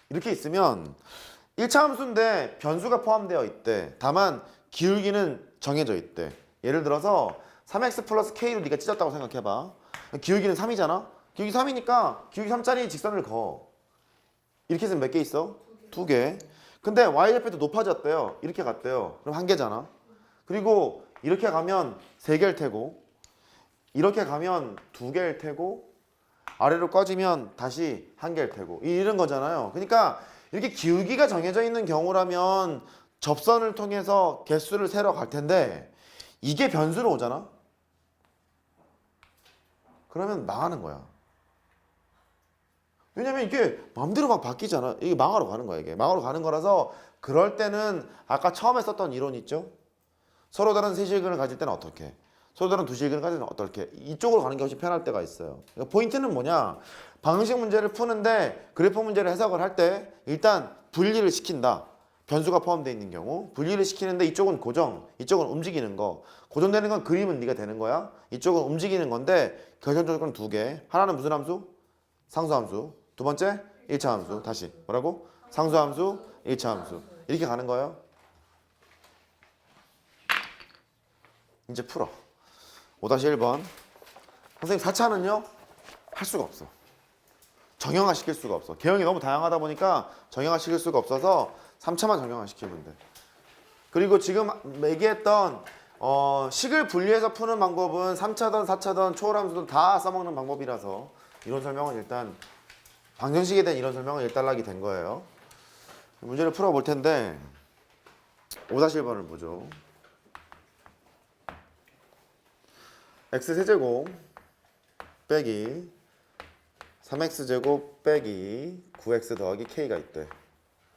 이렇게 있으면 1차 함수인데 변수가 포함되어 있대. 다만 기울기는 정해져 있대. 예를 들어서 3x 플러스 k를 네가 찢었다고 생각해봐. 기울기는 3이잖아. 기울기 3이니까 기울기 3짜리 직선을 그어. 이렇게 해서 몇 개 있어? 2개. 근데 y좌표도 높아졌대요. 이렇게 갔대요. 그럼 1개잖아. 그리고 이렇게 가면 3개일 테고, 이렇게 가면 2개일 테고, 아래로 꺼지면 다시 1개일 테고, 이런 거잖아요. 그러니까 이렇게 기울기가 정해져 있는 경우라면 접선을 통해서 개수를 세러 갈 텐데, 이게 변수로 오잖아. 그러면 망하는 거야. 왜냐면 이게 마음대로 막 바뀌잖아. 이게 망하러 가는 거야. 이게 망하러 가는 거라서, 그럴 때는 아까 처음에 썼던 이론 있죠? 서로 다른 세실근을 가질 때는 어떻게? 서로 다른 두 실근을 가질 때는 어떻게? 이쪽으로 가는 게 훨씬 편할 때가 있어요. 그러니까 포인트는 뭐냐? 방정식 문제를 푸는데 그래프 문제를 해석을 할 때 일단 분리를 시킨다. 변수가 포함되어 있는 경우 분리를 시키는데 이쪽은 고정, 이쪽은 움직이는 거. 고정되는 건 그림은 네가 되는 거야. 이쪽은 움직이는 건데 결정적으로는 2개. 하나는 무슨 함수? 상수함수. 두 번째 1차 함수. 다시 뭐라고? 상수함수, 1차 함수. 이렇게 가는 거예요. 이제 풀어. 5-1번. 선생님 4차는요? 할 수가 없어. 정형화 시킬 수가 없어. 개형이 너무 다양하다 보니까 정형화 시킬 수가 없어서 3차만 정형화 시키면 돼. 그리고 지금 얘기했던 식을 분리해서 푸는 방법은 3차든 4차든 초월함수든 다 써먹는 방법이라서 이론 설명은 일단 방정식에 대한 이론 설명은 1단락이 된 거예요. 문제를 풀어볼 텐데 5-1번을 보죠. x세제곱 빼기 3x제곱 빼기 9x 더하기 k가 있대.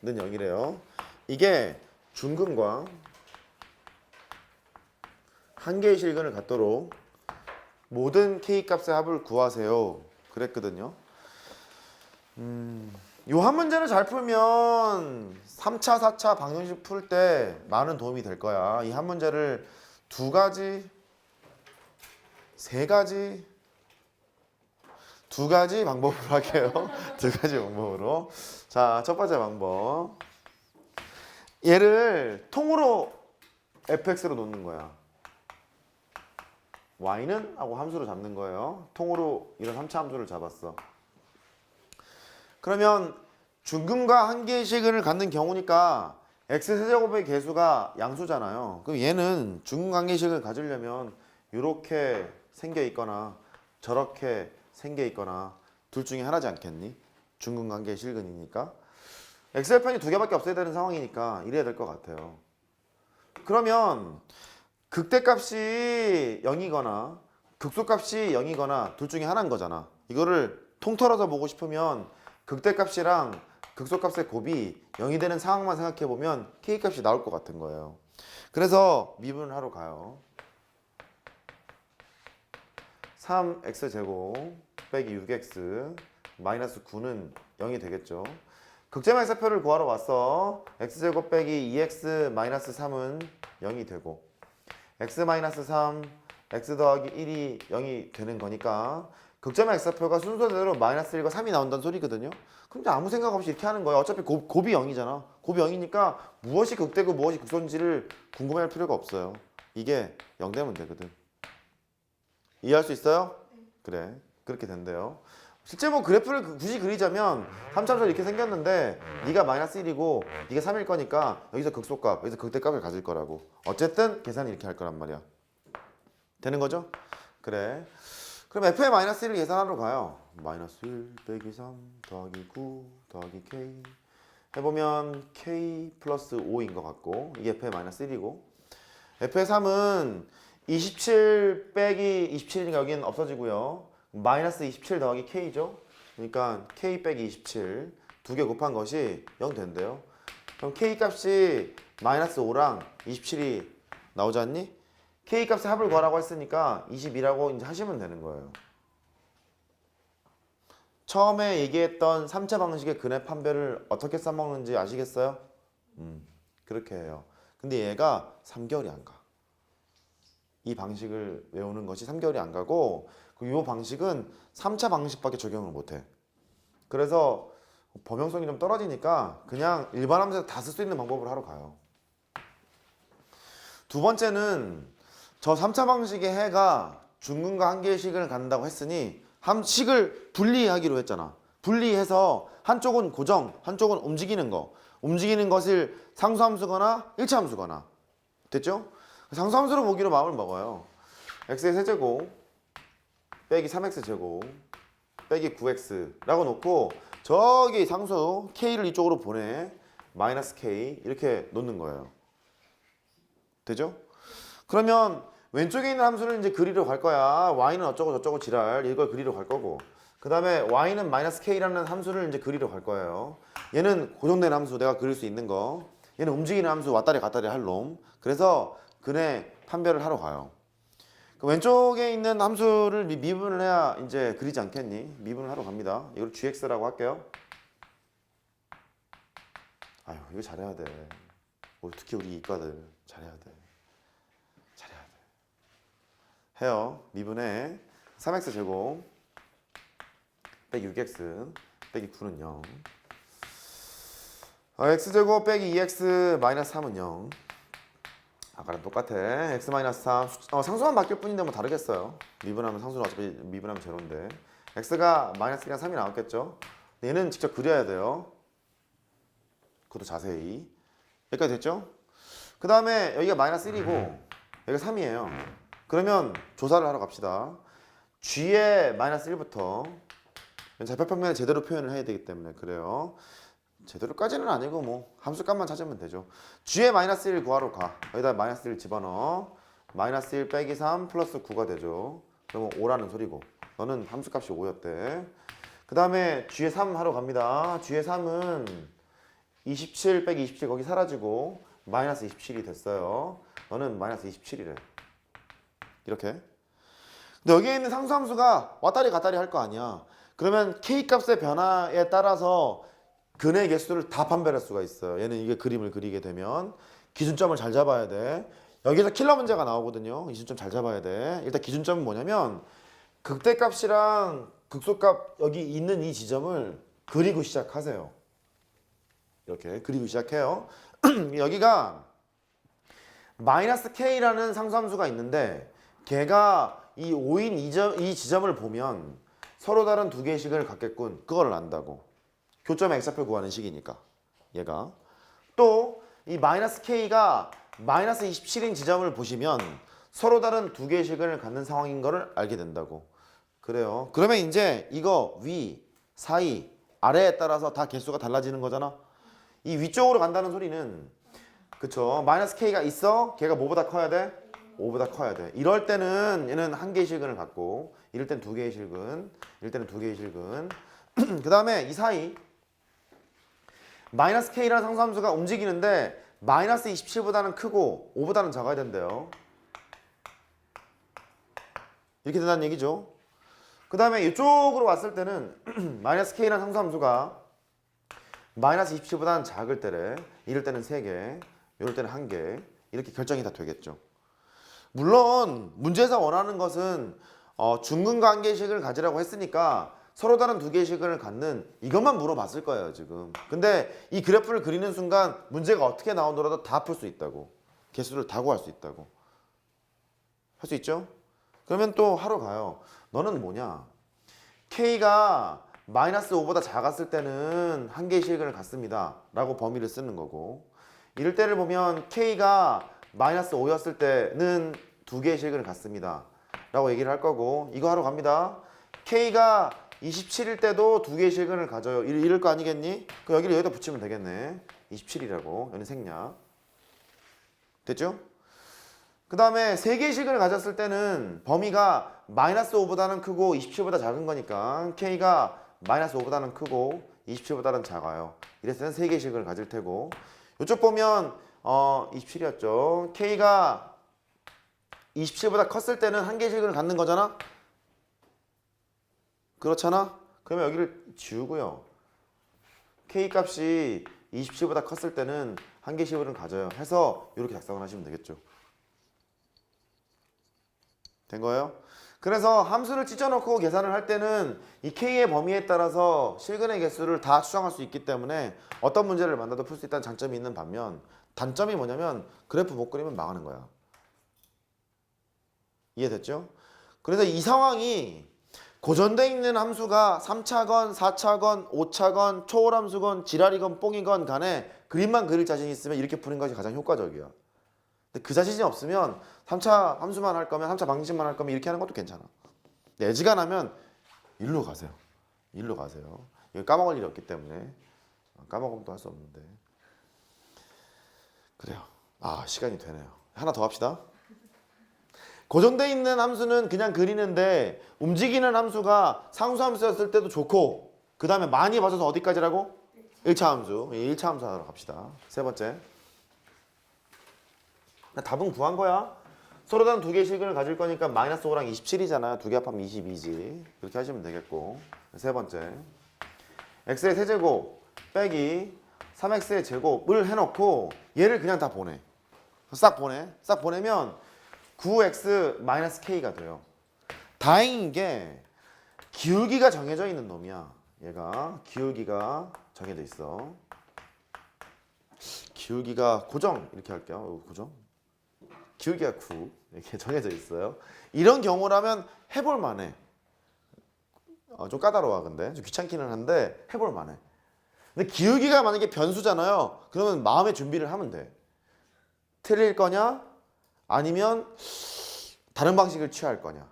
는 0이래요. 이게 중근과 한 개의 실근을 갖도록 모든 k 값의 합을 구하세요. 그랬거든요. 요 한 문제를 잘 풀면 3차, 4차 방정식 풀 때 많은 도움이 될 거야. 이 한 문제를 2가지, 3가지, 2가지 방법으로 할게요. 2가지 방법으로. 자, 첫 번째 방법. 얘를 통으로 fx로 놓는 거야. y는 하고 함수로 잡는 거예요. 통으로 이런 3차 함수를 잡았어. 그러면 중근과 한 개의 실근을 갖는 경우니까 x세제곱의 개수가 양수잖아요. 그럼 얘는 중근과 한 개의 실근을 가지려면 이렇게 생겨 있거나 저렇게 생겨 있거나 둘 중에 하나지 않겠니? 중근과 한 개의 실근이니까. x절편이 2개밖에 없어야 되는 상황이니까 이래야 될 것 같아요. 그러면 극대값이 0이거나 극소값이 0이거나 둘 중에 하나인 거잖아. 이거를 통틀어서 보고 싶으면 극대값이랑 극소값의 곱이 0이 되는 상황만 생각해보면 k값이 나올 것 같은 거예요. 그래서 미분을 하러 가요. 3x제곱 빼기 6x 마이너스 9는 0이 되겠죠. 극제만 x표를 구하러 왔어. x제곱 빼기 2x 마이너스 3은 0이 되고 x 마이너스 3, x 더하기 1이 0이 되는 거니까 극제만 x표가 순서대로 마이너스 1과 3이 나온다는 소리거든요. 그럼 이제 아무 생각 없이 이렇게 하는 거야. 어차피 곱이 0이잖아. 곱이 0이니까 무엇이 극대고 무엇이 극소인지를 궁금해할 필요가 없어요. 이게 0 되면 되거든. 이해할 수 있어요? 그래. 그렇게 된대요. 실제 뭐 그래프를 굳이 그리자면 3차함수 이렇게 생겼는데 네가 마이너스 1이고 네가 3일 거니까 여기서 극소값, 여기서 극대값을 가질 거라고. 어쨌든 계산을 이렇게 할 거란 말이야. 되는 거죠? 그래. 그럼 f의 마이너스 1을 계산하러 가요. 마이너스 1 빼기 3 더하기 9 더하기 k 해보면 k 플러스 5인 것 같고 이게 f의 마이너스 1이고 f의 3은 27 빼기 27이니까 여기는 없어지고요. 마이너스 27 더하기 k죠. 그러니까 k 빼기 27 두 개 곱한 것이 0 된대요. 그럼 k 값이 마이너스 5랑 27이 나오지 않니? k 값의 합을 구하라고 했으니까 22라고 이제 하시면 되는 거예요. 처음에 얘기했던 3차 방식의 근해 판별을 어떻게 써먹는지 아시겠어요? 그렇게 해요. 근데 얘가 3개월이 안 가. 이 방식을 외우는 것이 3개월이 안 가고 이 방식은 3차 방식밖에 적용을 못해. 그래서 범용성이 좀 떨어지니까 그냥 일반 함수에서 다 쓸 수 있는 방법을 하러 가요. 두 번째는 저 3차 방식의 해가 중근과 한계식을 갖는다고 했으니 식을 분리하기로 했잖아. 분리해서 한쪽은 고정, 한쪽은 움직이는 거. 움직이는 것을 상수함수거나 1차 함수거나. 됐죠? 상수함수로 보기로 마음을 먹어요. x의 세제곱 빼기 3x 제곱 빼기 9x라고 놓고 저기 상수 k를 이쪽으로 보내. 마이너스 k 이렇게 놓는 거예요. 되죠? 그러면 왼쪽에 있는 함수를 이제 그리러 갈 거야. y는 어쩌고 저쩌고 지랄 이걸 그리러 갈 거고, 그 다음에 y는 마이너스 k라는 함수를 이제 그리러 갈 거예요. 얘는 고정된 함수, 내가 그릴 수 있는 거. 얘는 움직이는 함수, 왔다리 갔다리 할 놈. 그래서 근의 판별을 하러 가요. 그 왼쪽에 있는 함수를 미분을 해야 이제 그리지 않겠니? 미분을 하러 갑니다. 이걸 gx라고 할게요. 아유, 이거 잘해야 돼. 특히 우리 이과들 잘해야 돼. 잘해야 돼. 해요. 미분에 3x 제곱 빼기 6x 빼기 9는 0. x제곱 빼기 2x 마이너스 3은 0. 아까랑 똑같아. x 마이너스 3. 상수만 바뀔 뿐인데 뭐 다르겠어요. 미분하면 상수는 어차피 미분하면 제로인데. x가 마이너스 1이랑 3이 나왔겠죠. 얘는 직접 그려야 돼요. 그것도 자세히. 여기까지 됐죠? 그 다음에 여기가 마이너스 1이고 여기가 3이에요. 그러면 조사를 하러 갑시다. g의 마이너스 1부터 좌표평면을 제대로 표현을 해야 되기 때문에 그래요. 제대로까지는 아니고 뭐 함수값만 찾으면 되죠. g의 마이너스 1 구하러 가. 여기다 마이너스 1 집어넣어. 마이너스 1 빼기 3 플러스 9가 되죠. 그러면 5라는 소리고 너는 함수값이 5였대. 그 다음에 g의 3 하러 갑니다. g의 3은 27 빼기 27 거기 사라지고 마이너스 27이 됐어요. 너는 마이너스 27이래. 이렇게. 근데 여기에 있는 상수함수가 왔다리 갔다리 할 거 아니야. 그러면 k값의 변화에 따라서 근의 개수를 다 판별할 수가 있어요. 얘는 이게 그림을 그리게 되면 기준점을 잘 잡아야 돼. 여기서 킬러 문제가 나오거든요. 이 기준점 잘 잡아야 돼. 일단 기준점은 뭐냐면 극대값이랑 극소값 여기 있는 이 지점을 그리고 시작하세요. 이렇게 그리고 시작해요. 여기가 마이너스 k라는 상수함수가 있는데 걔가 이 5인 이 지점을 보면 서로 다른 두 개의 식을 갖겠군. 그걸 안다고. 교점의 x좌표 구하는 식이니까. 얘가. 또 이 마이너스 k가 마이너스 27인 지점을 보시면 서로 다른 두 개의 식을 갖는 상황인 거를 알게 된다고. 그래요. 그러면 이제 이거 위, 사이, 아래에 따라서 다 개수가 달라지는 거잖아. 이 위쪽으로 간다는 소리는 그쵸. 마이너스 k가 있어. 걔가 뭐보다 커야 돼? 5보다 커야 돼. 이럴 때는 얘는 한 개의 실근을 갖고 이럴 때는 두 개의 실근, 이럴 때는 두 개의 실근. 그 다음에 이 사이 마이너스 k라는 상수함수가 움직이는데 마이너스 27보다는 크고 5보다는 작아야 된대요. 이렇게 된다는 얘기죠. 그 다음에 이쪽으로 왔을 때는 마이너스 k라는 상수함수가 마이너스 27보다는 작을 때래. 이럴 때는 3개, 이럴 때는 1개. 이렇게 결정이 다 되겠죠. 물론 문제에서 원하는 것은 중근과 한계식을 가지라고 했으니까 서로 다른 두 개의 식을 갖는 이것만 물어봤을 거예요 지금. 근데 이 그래프를 그리는 순간 문제가 어떻게 나오더라도 다 풀 수 있다고. 개수를 다 구할 수 있다고. 할 수 있죠? 그러면 또 하러 가요. 너는 뭐냐? K가 마이너스 5보다 작았을 때는 한 개의 식을 갖습니다 라고 범위를 쓰는 거고, 이럴 때를 보면 K가 마이너스 5였을 때는 두 개의 식을 갖습니다 라고 얘기를 할 거고, 이거 하러 갑니다. K가 27일 때도 두 개의 실근을 가져요. 이럴 거 아니겠니? 그 여기를 여기다 붙이면 되겠네. 27이라고. 여기는 생략. 됐죠? 그 다음에 세 개의 실근을 가졌을 때는 범위가 마이너스 5보다는 크고 27보다 작은 거니까 K가 마이너스 5보다는 크고 27보다는 작아요. 이랬을 때는 세 개의 실근을 가질 테고, 이쪽 보면 27이었죠. K가 27보다 컸을 때는 한 개의 실근을 갖는 거잖아. 그렇잖아? 그러면 여기를 지우고요. K값이 27보다 컸을 때는 한 개의 실근을 가져요. 해서 이렇게 작성을 하시면 되겠죠. 된 거예요? 그래서 함수를 찢어놓고 계산을 할 때는 이 K의 범위에 따라서 실근의 개수를 다 추정할 수 있기 때문에 어떤 문제를 만나도 풀 수 있다는 장점이 있는 반면 단점이 뭐냐면 그래프 못 그리면 망하는 거야. 이해됐죠? 그래서 이 상황이 고전돼 있는 함수가 3차건, 4차건, 5차건, 초월함수건, 지랄이건 뽕이건 간에 그림만 그릴 자신이 있으면 이렇게 푸는 것이 가장 효과적이야. 근데 그 자신이 없으면 3차 함수만 할 거면 3차 방정식만 할 거면 이렇게 하는 것도 괜찮아. 근데 애지간하면 일로 가세요. 일로 가세요. 이거 까먹을 일이 없기 때문에 까먹으면 또 할 수 없는데. 그래요. 아 시간이 되네요. 하나 더 합시다. 고정돼 있는 함수는 그냥 그리는데 움직이는 함수가 상수함수였을 때도 좋고 그 다음에 많이 봐줘서 어디까지라고? 1차 함수. 1차 함수 하러 갑시다. 세 번째. 답은 구한 거야. 서로 다른 두 개의 실근을 가질 거니까 마이너스 5랑 27이잖아. 두 개 합하면 22지. 그렇게 하시면 되겠고. 세 번째. x의 세제곱 빼기 3x의 제곱을 해놓고 얘를 그냥 다 보내. 싹 보내. 싹 보내면 9x-k가 돼요. 다행인 게 기울기가 정해져 있는 놈이야. 얘가 기울기가 정해져 있어. 기울기가 고정 이렇게 할게요. 고정. 기울기가 9 이렇게 정해져 있어요. 이런 경우라면 해볼 만해. 좀 까다로워 근데 좀 귀찮기는 한데 해볼 만해. 근데 기울기가 만약에 변수잖아요. 그러면 마음의 준비를 하면 돼. 틀릴 거냐? 아니면 다른 방식을 취할 거냐?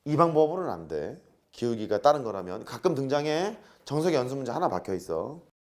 이 방법으로는 안 돼. 기울기가 다른 거라면 가끔 등장해. 정석의 연습 문제 하나 박혀 있어.